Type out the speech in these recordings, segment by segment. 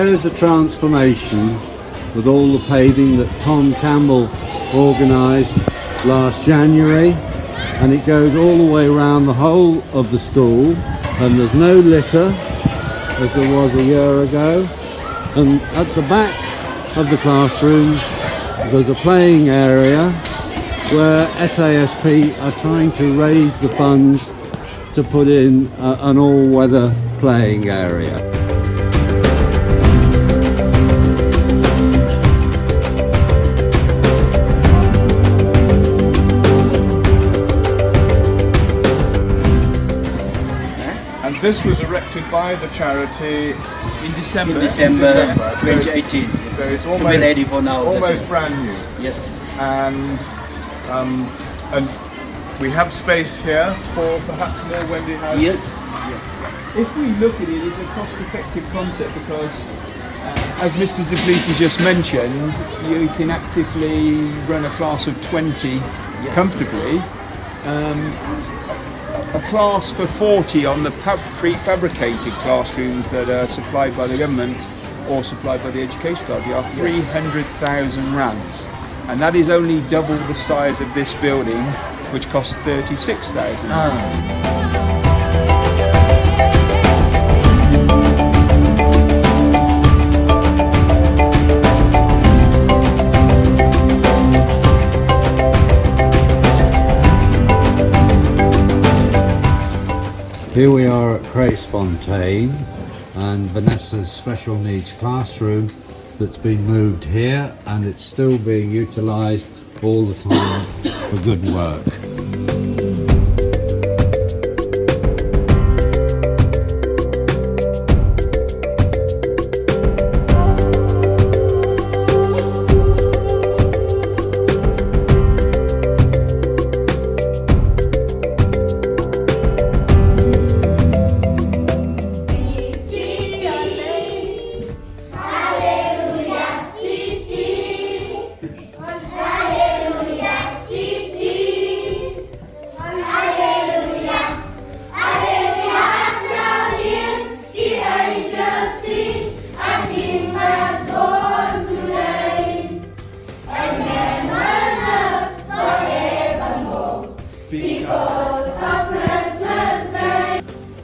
is a transformation with all the paving that Tom Campbell organised last January, and it goes all the way around the whole of the school, and there's no litter as there was a year ago, and at the back of the classrooms there's a playing area where SASP are trying to raise the funds to put in an all-weather playing area. And this was erected by the charity in December 2018. So it's almost ready for now. Almost brand new. Yes. And we have space here for perhaps more Wendy has. Yes. If we look at it, it's a cost-effective concept because, as Mr. Duplessis just mentioned, you can actively run a class of 20 comfortably. A class for 40 on the prefabricated classrooms that are supplied by the government or supplied by the Education Authority are 300,000 rands, and that is only double the size of this building, which costs 36,000. Here we are at Fontaine and Vanessa's special needs classroom that's been moved here, and it's still being utilised all the time for good work.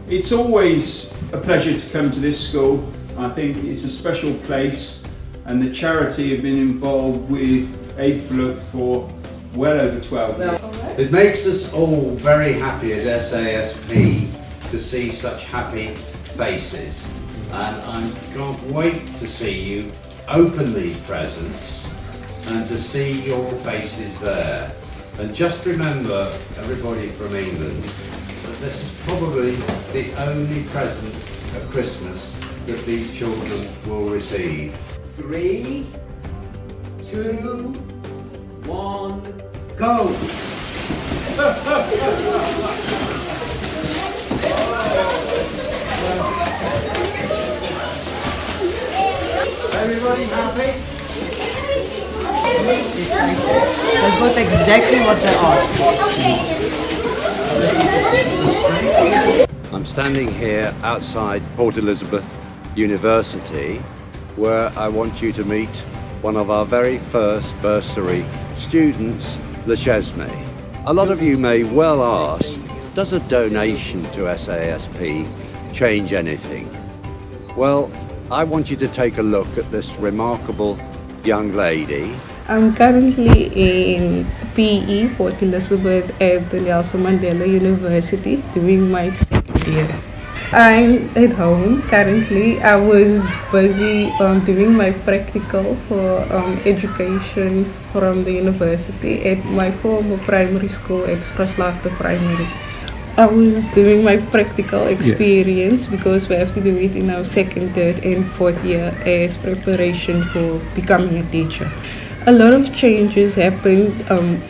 It's always a pleasure to come to this school. I think it's a special place, and the charity have been involved with SASPUK for well over 12 years. It makes us all very happy at SASP to see such happy faces, and I can't wait to see you open these presents and to see your faces there. And just remember, everybody from England, that this is probably the only present at Christmas that these children will receive. 3, 2, 1, go! Everybody happy? They got exactly what they asked for. I'm standing here outside Port Elizabeth University, where I want you to meet one of our very first bursary students, Lechesme. A lot of you may well ask, does a donation to SASP change anything? Well, I want you to take a look at this remarkable young lady. I'm currently in PE, Port Elizabeth at the Nelson Mandela University, doing my second year. I'm at home currently. I was busy doing my practical for education from the university at my former primary school at Fraslafte Primary. I was doing my practical experience because we have to do it in our second, third and fourth year as preparation for becoming a teacher. A lot of changes happened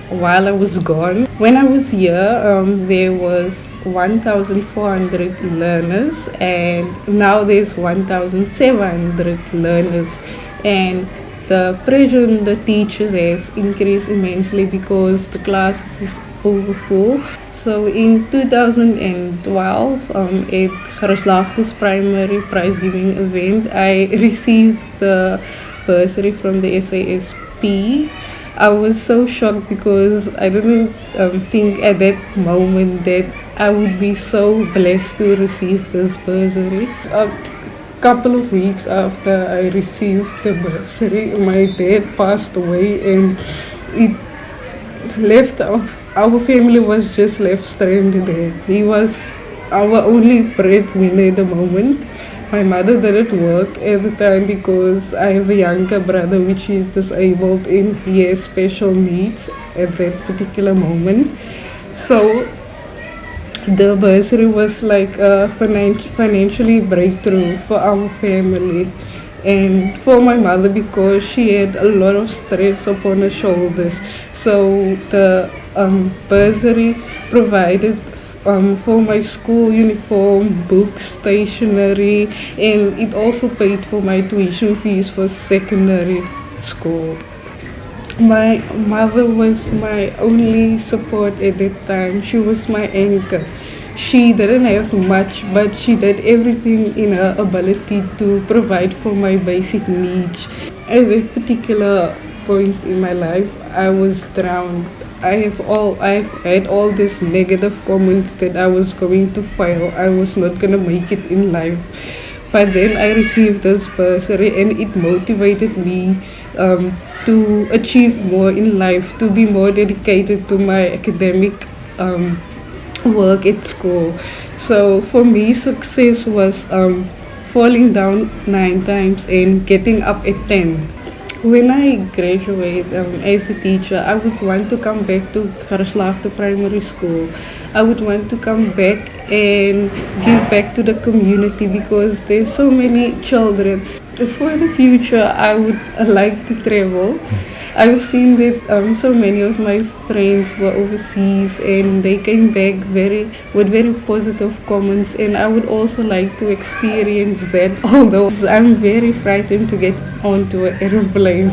while I was gone. When I was here, there was 1,400 learners, and now there's 1,700 learners, and the pressure on the teachers has increased immensely because the classes is overfull. So in 2012, at Geslaagdes primary prize giving event, I received the bursary from the SASP. I was so shocked because I didn't think at that moment that I would be so blessed to receive this bursary. A couple of weeks after I received the bursary, my dad passed away, and it left our family was just left stranded there. He was our only breadwinner at the moment. My mother didn't work at the time because I have a younger brother which is disabled and he has special needs at that particular moment. So the bursary was like a financially breakthrough for our family and for my mother because she had a lot of stress upon her shoulders. So the bursary provided for my school uniform, books, stationery, and it also paid for my tuition fees for secondary school. My mother was my only support at that time. She was my anchor. She didn't have much, but she did everything in her ability to provide for my basic needs. At that particular point in my life, I was drowned. I've had all these negative comments that I was going to fail. I was not gonna make it in life. But then I received this bursary and it motivated me to achieve more in life, to be more dedicated to my academic work at school. So for me, success was falling down 9 times and getting up at 10. When I graduate as a teacher, I would want to come back to Geslaagdes primary school. I would want to come back and give back to the community because there's so many children. For the future, I would like to travel. I've seen that so many of my friends were overseas and they came back with very positive comments, and I would also like to experience that, although I'm very frightened to get onto an aeroplane.